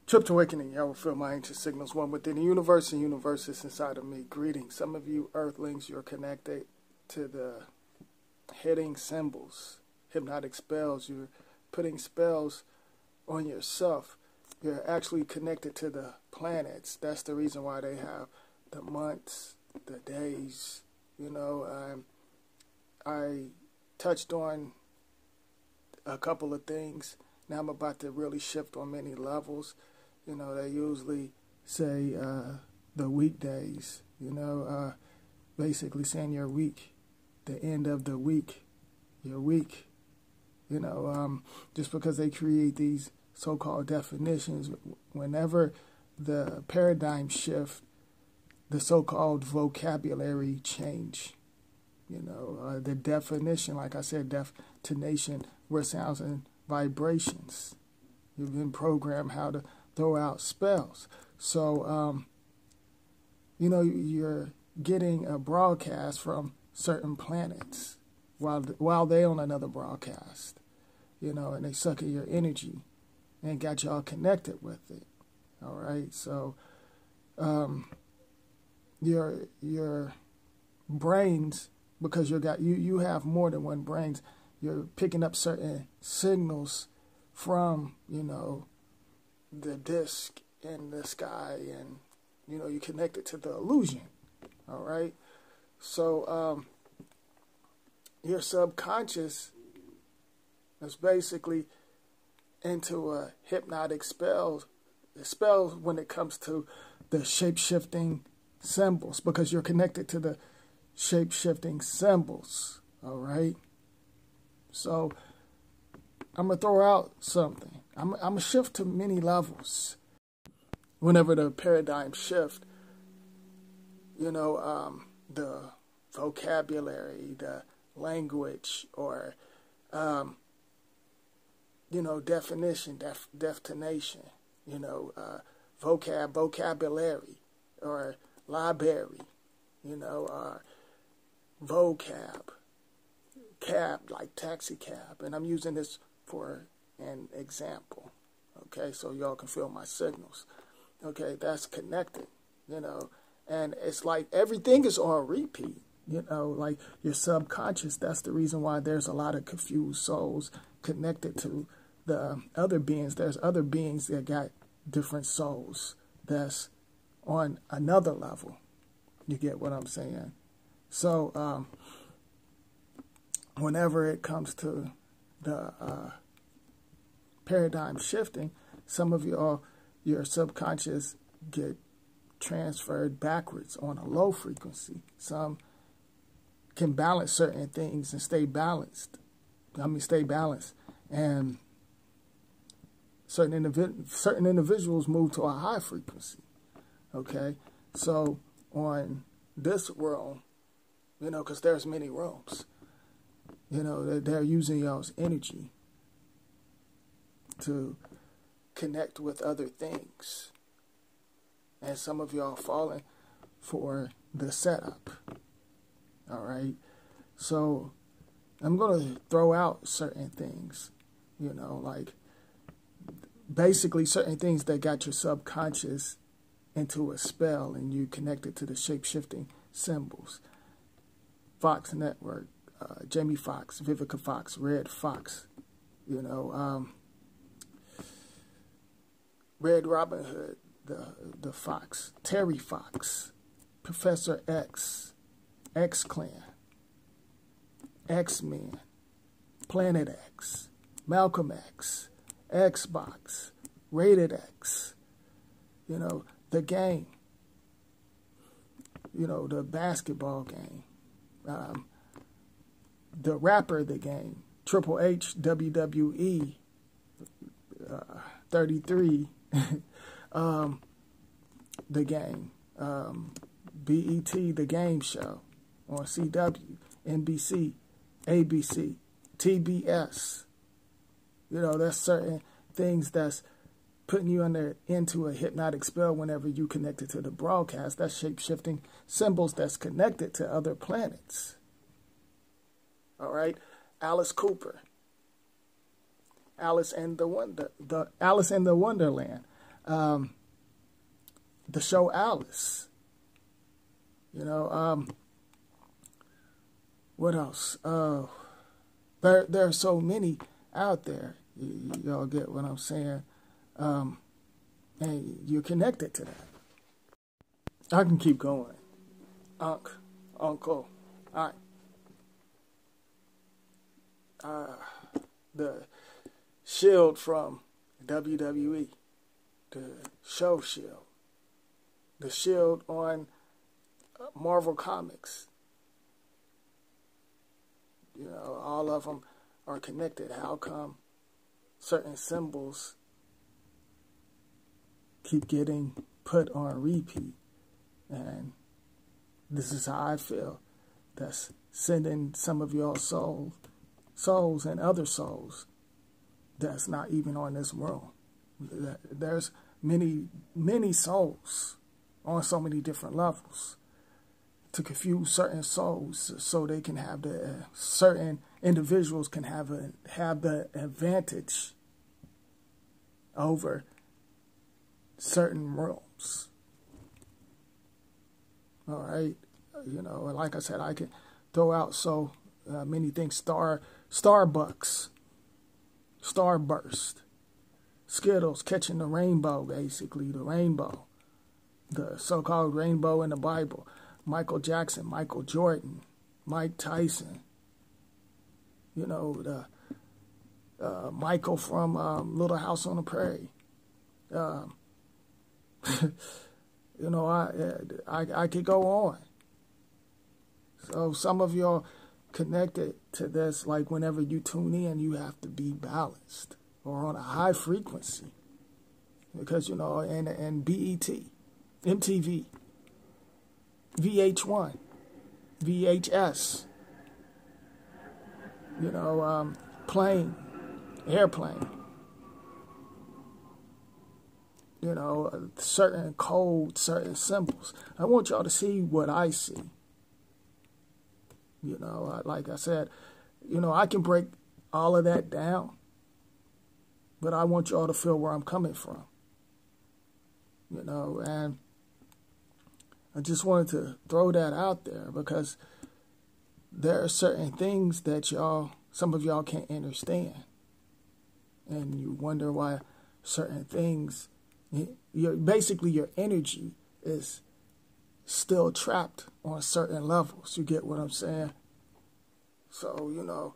Tripped Awakening, y'all will feel my ancient signals, one within the universe and universes inside of me. Greetings. Some of you earthlings, you're connected to the hitting symbols, hypnotic spells. You're putting spells on yourself. You're actually connected to the planets. That's the reason why they have the months, the days. You know, I touched on a couple of things. Now I'm about to really shift on many levels. You know, they usually say the weekdays, basically saying your week, the end of the week, your week. Just because they create these so-called definitions, whenever the paradigm shift, the so-called vocabulary change. The definition, like I said, detonation, where sounds and vibrations. You've been programmed how to throw out spells. So, you're getting a broadcast from certain planets while they on another broadcast, and they suck at your energy and got y'all connected with it. All right. So, your brains, because you have more than one brains, you're picking up certain signals from, the disc in the sky, and, you connected to the illusion. All right. So, your subconscious is basically into a hypnotic spell when it comes to the shape-shifting symbols, because you're connected to the shape-shifting symbols. All right. So I'm going to throw out something. I'm going to shift to many levels. Whenever the paradigm shift, the vocabulary, the language, or, definition, detonation, vocabulary, or library, vocab, cab, like taxi cab. And I'm using this for an example. Okay, so y'all can feel my signals. Okay, that's connected, and it's like everything is on repeat, like your subconscious. That's the reason why there's a lot of confused souls connected to the other beings. There's other beings that got different souls that's on another level. You get what I'm saying? So, whenever it comes to the paradigm shifting, some of your subconscious get transferred backwards on a low frequency. Some can balance certain things and stay balanced. And certain individuals move to a high frequency. Okay, so on this realm, because there's many realms, they're using y'all's energy to connect with other things. And some of y'all falling for the setup. All right. So I'm going to throw out certain things, like basically certain things that got your subconscious into a spell, and you connected to the shape-shifting symbols. Fox Network, Jamie Foxx, Vivica Fox, Red Fox, Red Robin Hood, the Fox, Terry Fox, Professor X, X-Clan, X-Men, Planet X, Malcolm X, Xbox, Rated X, the game, the basketball game, the rapper, the game, Triple H, WWE, 33, the game, BET, the game show on CW, NBC, ABC, TBS. There's certain things that's putting you into a hypnotic spell whenever you connected to the broadcast. That's shape-shifting symbols that's connected to other planets. All right, Alice Cooper, Alice in the Wonderland. the show Alice. What else? There are so many out there. Y'all get what I'm saying? And you're connected to that. I can keep going. Uncle. All right. The Shield from WWE. The show Shield. The Shield on Marvel Comics. All of them are connected. How come certain symbols keep getting put on repeat? And this is how I feel. That's sending some of your souls and other souls that's not even on this world. There's many souls on so many different levels to confuse certain souls so they can have certain individuals can have the advantage over certain realms. All right, like I said, I can throw out so many things. Starbucks, Starburst, Skittles, catching the rainbow, basically the rainbow, the so-called rainbow in the Bible. Michael Jackson, Michael Jordan, Mike Tyson. The Michael from Little House on the Prairie. I could go on. So some of y'all connected to this, like whenever you tune in, you have to be balanced or on a high frequency. Because, and BET, MTV, VH1, VHS, plane, airplane. Certain codes, certain symbols. I want y'all to see what I see. Like I said, I can break all of that down, but I want y'all to feel where I'm coming from. And I just wanted to throw that out there because there are certain things that some of y'all can't understand. And you wonder why certain things, basically your energy is still trapped on certain levels. You get what I'm saying? So,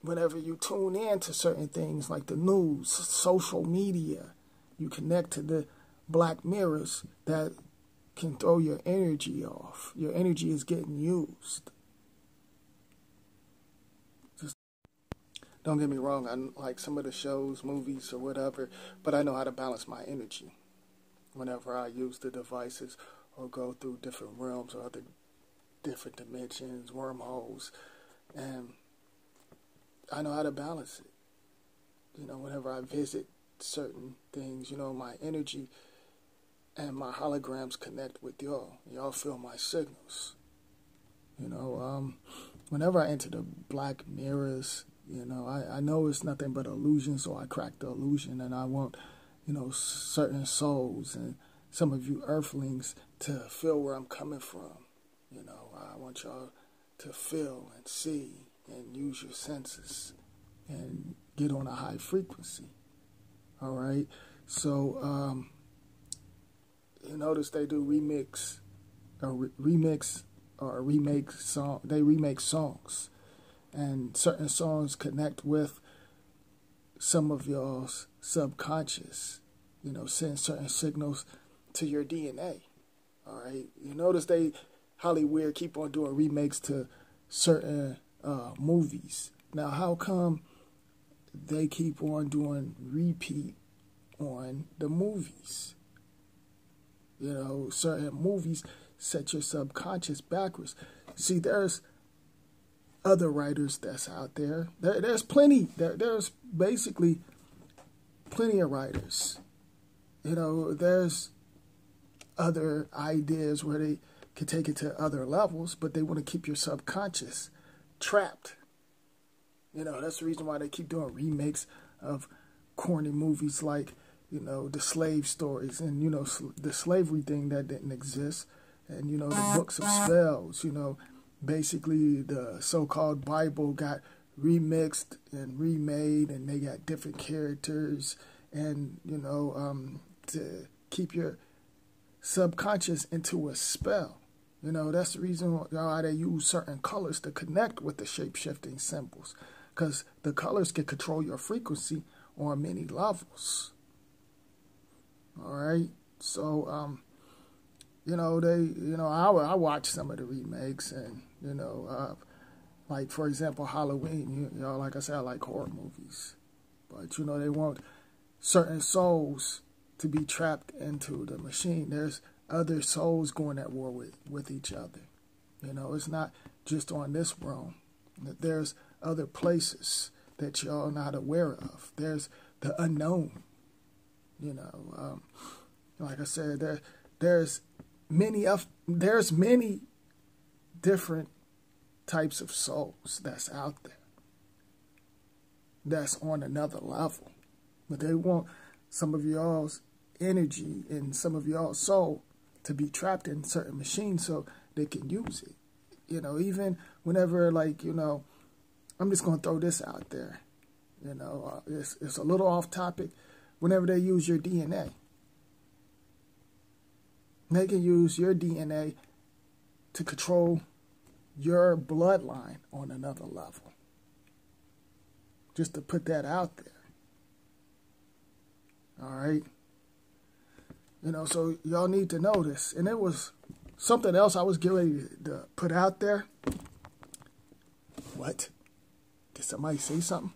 whenever you tune in to certain things like the news, social media, you connect to the black mirrors that can throw your energy off. Your energy is getting used. Just don't get me wrong, I like some of the shows, movies, or whatever, but I know how to balance my energy whenever I use the devices or go through different realms or other different dimensions, wormholes, and I know how to balance it. Whenever I visit certain things, my energy and my holograms connect with y'all. Y'all feel my signals. Whenever I enter the black mirrors, I know it's nothing but illusion, so I crack the illusion, and I want, certain souls and some of you earthlings to feel where I'm coming from. I want y'all to feel and see and use your senses and get on a high frequency. All right? So, you notice they do remake song. They remake songs, and certain songs connect with some of y'all's subconscious. Send certain signals to your DNA. All right. You notice Hollywood keep on doing remakes to certain movies. Now, how come they keep on doing repeat on the movies? Certain movies set your subconscious backwards. See, there's other writers that's out there. There's plenty. There's basically plenty of writers. There's other ideas where they can take it to other levels, but they want to keep your subconscious trapped. That's the reason why they keep doing remakes of corny movies like, you know, the slave stories and, you know, the slavery thing that didn't exist. And, you know, the books of spells, you know, basically the so-called Bible got remixed and remade, and they got different characters, and, you know, to keep your subconscious into a spell. You know, that's the reason why they use certain colors to connect with the shape-shifting symbols, because the colors can control your frequency on many levels. All right, so you know, I watch some of the remakes, and, you know, like, for example, Halloween. You know, like I said, I like horror movies, but, you know, they want certain souls to be trapped into the machine. There's other souls going at war with each other. You know, it's not just on this realm. There's other places that y'all not aware of. There's the unknown. You know, like I said, there's many different types of souls that's out there, that's on another level. But they want some of y'all's energy and some of y'all's soul to be trapped in certain machines so they can use it. You know, even whenever, like, you know, I'm just going to throw this out there. You know, it's a little off topic. Whenever they use your DNA, they can use your DNA to control your bloodline on another level. Just to put that out there. All right. You know, so y'all need to know this. And it was something else I was getting ready to put out there. What? Did somebody say something?